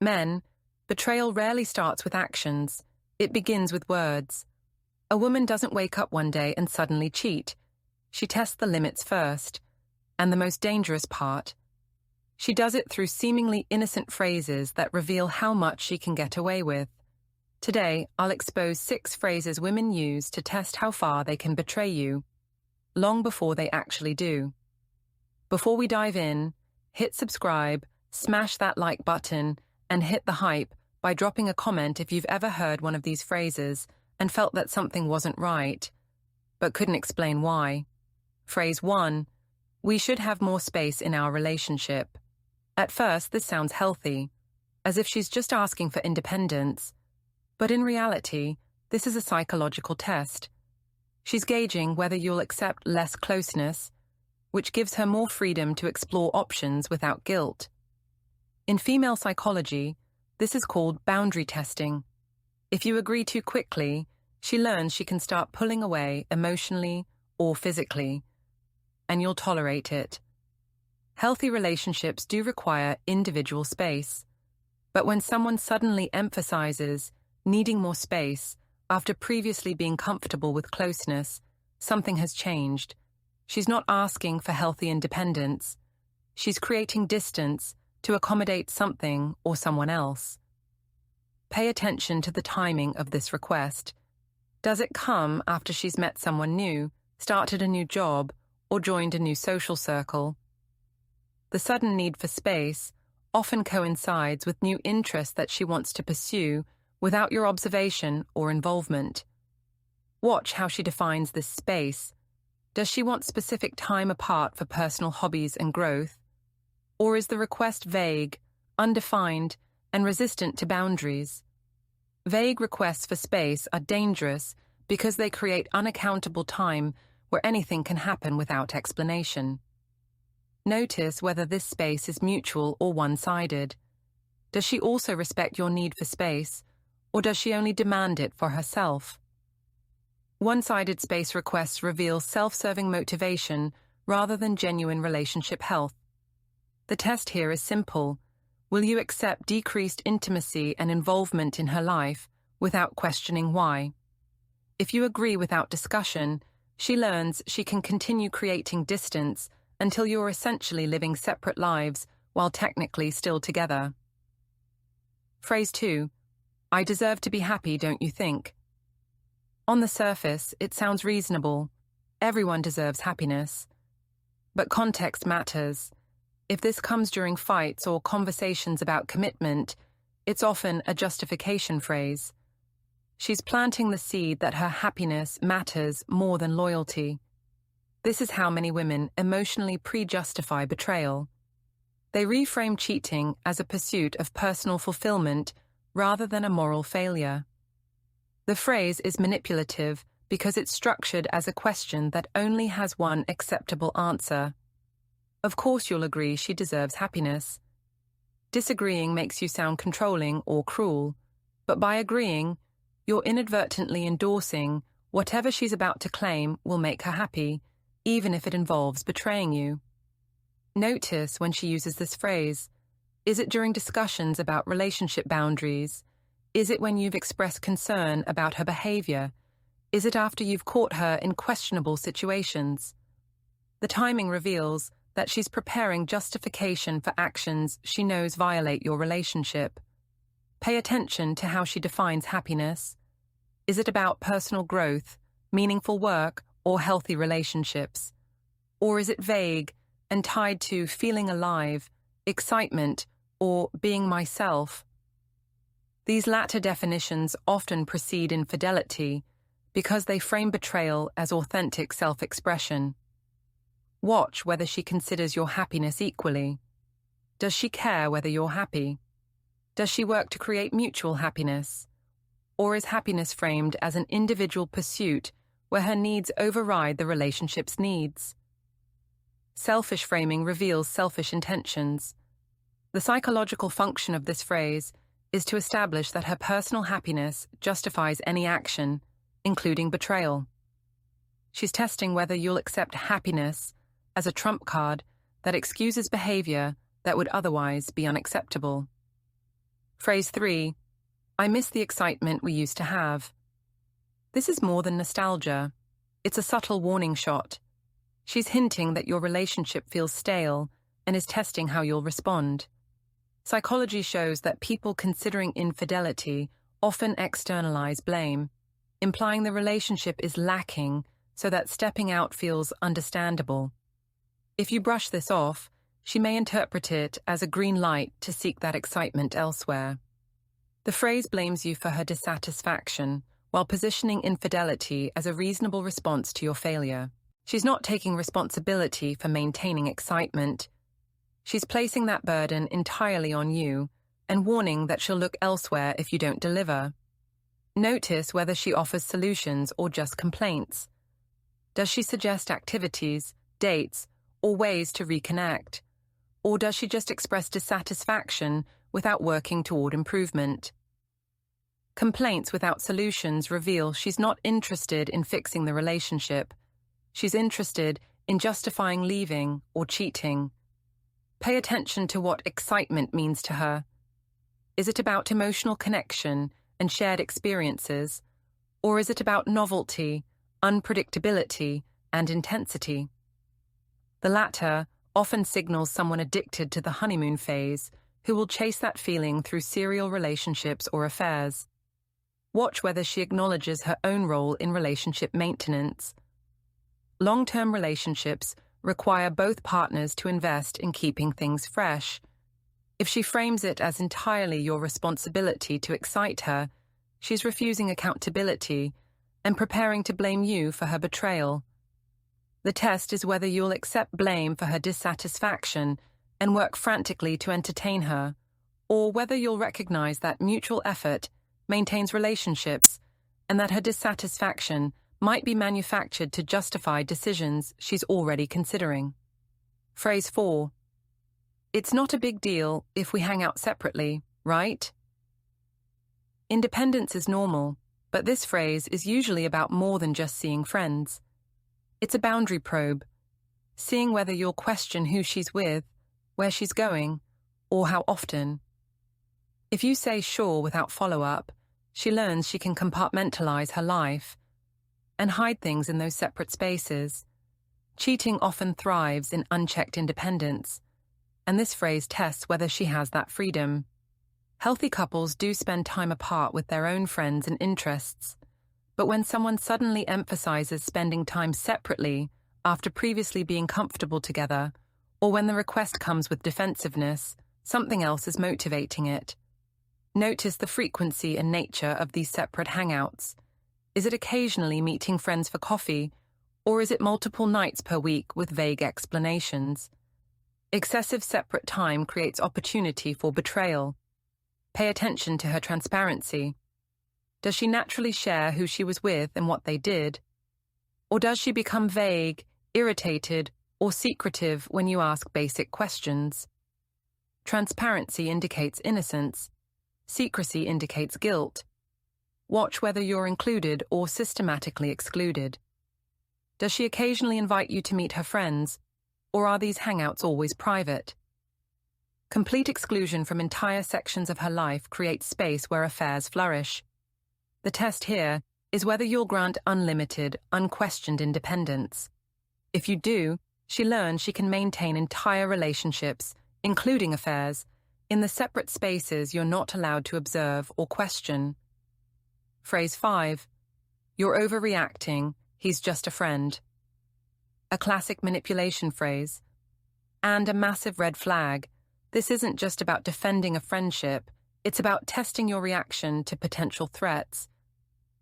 Men, betrayal rarely starts with actions. It begins with words. A woman doesn't wake up one day and suddenly cheat. She tests the limits first. And the most dangerous part, she does it through seemingly innocent phrases that reveal how much she can get away with. Today, I'll expose 6 phrases women use to test how far they can betray you, long before they actually do. Before we dive in, hit subscribe, smash that like button, and hit the hype by dropping a comment if you've ever heard one of these phrases and felt that something wasn't right, but couldn't explain why. Phrase 1. We should have more space in our relationship. At first, this sounds healthy, as if she's just asking for independence. But in reality, this is a psychological test. She's gauging whether you'll accept less closeness, which gives her more freedom to explore options without guilt. In female psychology, this is called boundary testing. If you agree too quickly, she learns she can start pulling away emotionally or physically, and you'll tolerate it. Healthy relationships do require individual space, but when someone suddenly emphasizes needing more space after previously being comfortable with closeness, something has changed. She's not asking for healthy independence. She's creating distance to accommodate something or someone else. Pay attention to the timing of this request. Does it come after she's met someone new, started a new job, or joined a new social circle? The sudden need for space often coincides with new interests that she wants to pursue without your observation or involvement. Watch how she defines this space. Does she want specific time apart for personal hobbies and growth? Or is the request vague, undefined, and resistant to boundaries? Vague requests for space are dangerous because they create unaccountable time where anything can happen without explanation. Notice whether this space is mutual or one-sided. Does she also respect your need for space, or does she only demand it for herself? One-sided space requests reveal self-serving motivation rather than genuine relationship health. The test here is simple. Will you accept decreased intimacy and involvement in her life without questioning why? If you agree without discussion, she learns she can continue creating distance until you're essentially living separate lives while technically still together. Phrase 2. I deserve to be happy, don't you think? On the surface, it sounds reasonable. Everyone deserves happiness. But context matters. If this comes during fights or conversations about commitment, it's often a justification phrase. She's planting the seed that her happiness matters more than loyalty. This is how many women emotionally pre-justify betrayal. They reframe cheating as a pursuit of personal fulfillment rather than a moral failure. The phrase is manipulative because it's structured as a question that only has one acceptable answer. Of course you'll agree she deserves happiness. Disagreeing makes you sound controlling or cruel, but by agreeing, you're inadvertently endorsing whatever she's about to claim will make her happy, even if it involves betraying you. Notice when she uses this phrase. Is it during discussions about relationship boundaries? Is it when you've expressed concern about her behavior? Is it after you've caught her in questionable situations? The timing reveals that she's preparing justification for actions she knows violate your relationship. Pay attention to how she defines happiness. Is it about personal growth, meaningful work, or healthy relationships? Or is it vague and tied to feeling alive, excitement, or being myself? These latter definitions often precede infidelity because they frame betrayal as authentic self-expression. Watch whether she considers your happiness equally. Does she care whether you're happy? Does she work to create mutual happiness? Or is happiness framed as an individual pursuit where her needs override the relationship's needs? Selfish framing reveals selfish intentions. The psychological function of this phrase is to establish that her personal happiness justifies any action, including betrayal. She's testing whether you'll accept happiness as a trump card that excuses behavior that would otherwise be unacceptable. Phrase 3. I miss the excitement we used to have. This is more than nostalgia. It's a subtle warning shot. She's hinting that your relationship feels stale and is testing how you'll respond. Psychology shows that people considering infidelity often externalize blame, implying the relationship is lacking so that stepping out feels understandable. If you brush this off, she may interpret it as a green light to seek that excitement elsewhere. The phrase blames you for her dissatisfaction, while positioning infidelity as a reasonable response to your failure. She's not taking responsibility for maintaining excitement. She's placing that burden entirely on you and warning that she'll look elsewhere if you don't deliver. Notice whether she offers solutions or just complaints. Does she suggest activities, dates, or ways to reconnect? Or does she just express dissatisfaction without working toward improvement? Complaints without solutions reveal she's not interested in fixing the relationship. She's interested in justifying leaving or cheating. Pay attention to what excitement means to her. Is it about emotional connection and shared experiences, or is it about novelty, unpredictability, and intensity? The latter often signals someone addicted to the honeymoon phase who will chase that feeling through serial relationships or affairs. Watch whether she acknowledges her own role in relationship maintenance. Long-term relationships require both partners to invest in keeping things fresh. If she frames it as entirely your responsibility to excite her, she's refusing accountability and preparing to blame you for her betrayal. The test is whether you'll accept blame for her dissatisfaction and work frantically to entertain her, or whether you'll recognize that mutual effort maintains relationships and that her dissatisfaction might be manufactured to justify decisions she's already considering. Phrase 4. It's not a big deal if we hang out separately, right? Independence is normal, but this phrase is usually about more than just seeing friends. It's a boundary probe, seeing whether you'll question who she's with, where she's going, or how often. If you say sure without follow-up, she learns she can compartmentalize her life and hide things in those separate spaces. Cheating often thrives in unchecked independence, and this phrase tests whether she has that freedom. Healthy couples do spend time apart with their own friends and interests, but when someone suddenly emphasizes spending time separately after previously being comfortable together, or when the request comes with defensiveness, something else is motivating it. Notice the frequency and nature of these separate hangouts. Is it occasionally meeting friends for coffee, or is it multiple nights per week with vague explanations? Excessive separate time creates opportunity for betrayal. Pay attention to her transparency. Does she naturally share who she was with and what they did? Or does she become vague, irritated, or secretive when you ask basic questions? Transparency indicates innocence. Secrecy indicates guilt. Watch whether you're included or systematically excluded. Does she occasionally invite you to meet her friends, or are these hangouts always private? Complete exclusion from entire sections of her life creates space where affairs flourish. The test here is whether you'll grant unlimited, unquestioned independence. If you do, she learns she can maintain entire relationships, including affairs, in the separate spaces you're not allowed to observe or question. Phrase 5. You're overreacting, he's just a friend. A classic manipulation phrase. And a massive red flag. This isn't just about defending a friendship, it's about testing your reaction to potential threats.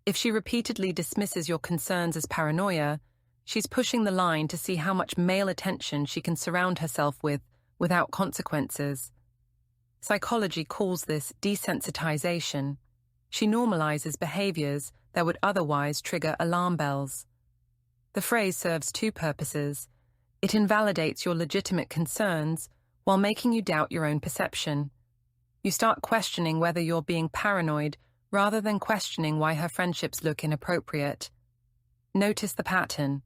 If she repeatedly dismisses your concerns as paranoia, she's pushing the line to see how much male attention she can surround herself with without consequences. Psychology calls this desensitization. She normalizes behaviors that would otherwise trigger alarm bells. The phrase serves two purposes. It invalidates your legitimate concerns while making you doubt your own perception. You start questioning whether you're being paranoid rather than questioning why her friendships look inappropriate. Notice the pattern.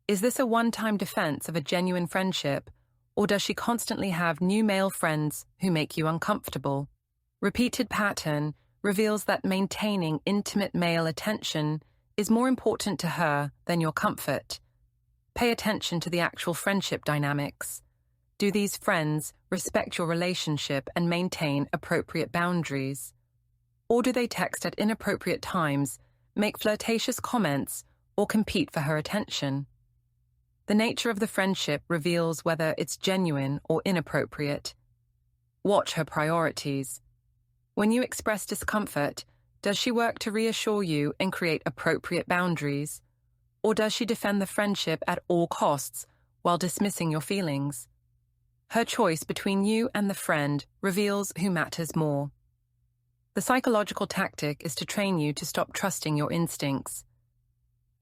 Is this a one-time defense of a genuine friendship, or does she constantly have new male friends who make you uncomfortable? Repeated pattern reveals that maintaining intimate male attention is more important to her than your comfort. Pay attention to the actual friendship dynamics. Do these friends respect your relationship and maintain appropriate boundaries? Or do they text at inappropriate times, make flirtatious comments, or compete for her attention? The nature of the friendship reveals whether it's genuine or inappropriate. Watch her priorities. When you express discomfort, does she work to reassure you and create appropriate boundaries? Or does she defend the friendship at all costs while dismissing your feelings? Her choice between you and the friend reveals who matters more. The psychological tactic is to train you to stop trusting your instincts.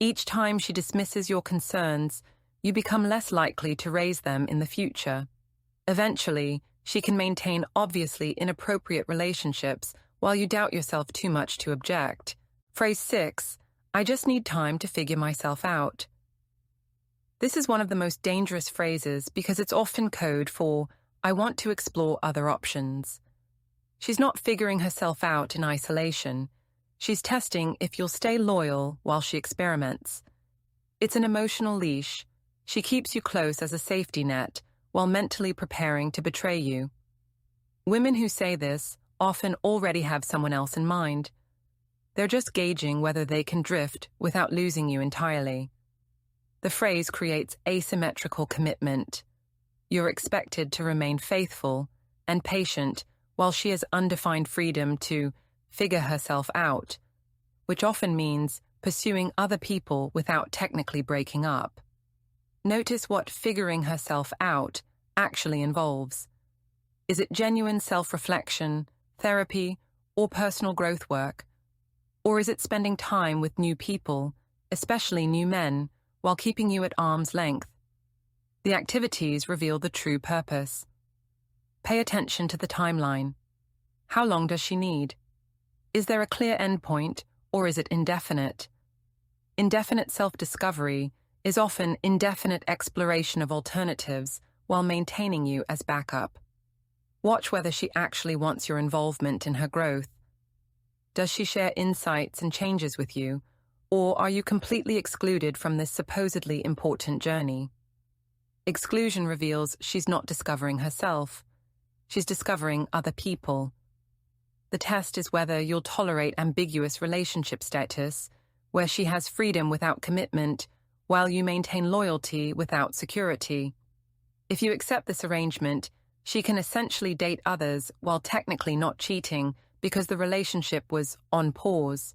Each time she dismisses your concerns, you become less likely to raise them in the future. Eventually, she can maintain obviously inappropriate relationships while you doubt yourself too much to object. Phrase 6, I just need time to figure myself out. This is one of the most dangerous phrases because it's often code for, I want to explore other options. She's not figuring herself out in isolation. She's testing if you'll stay loyal while she experiments. It's an emotional leash. She keeps you close as a safety net while mentally preparing to betray you. Women who say this often already have someone else in mind. They're just gauging whether they can drift without losing you entirely. The phrase creates asymmetrical commitment. You're expected to remain faithful and patient while she has undefined freedom to figure herself out, which often means pursuing other people without technically breaking up. Notice what figuring herself out actually involves. Is it genuine self-reflection, therapy, or personal growth work? Or is it spending time with new people, especially new men, while keeping you at arm's length? The activities reveal the true purpose. Pay attention to the timeline. How long does she need? Is there a clear endpoint, or is it indefinite? Indefinite self-discovery is often indefinite exploration of alternatives while maintaining you as backup. Watch whether she actually wants your involvement in her growth. Does she share insights and changes with you, or are you completely excluded from this supposedly important journey? Exclusion reveals she's not discovering herself. She's discovering other people. The test is whether you'll tolerate ambiguous relationship status, where she has freedom without commitment, while you maintain loyalty without security. If you accept this arrangement, she can essentially date others while technically not cheating because the relationship was on pause.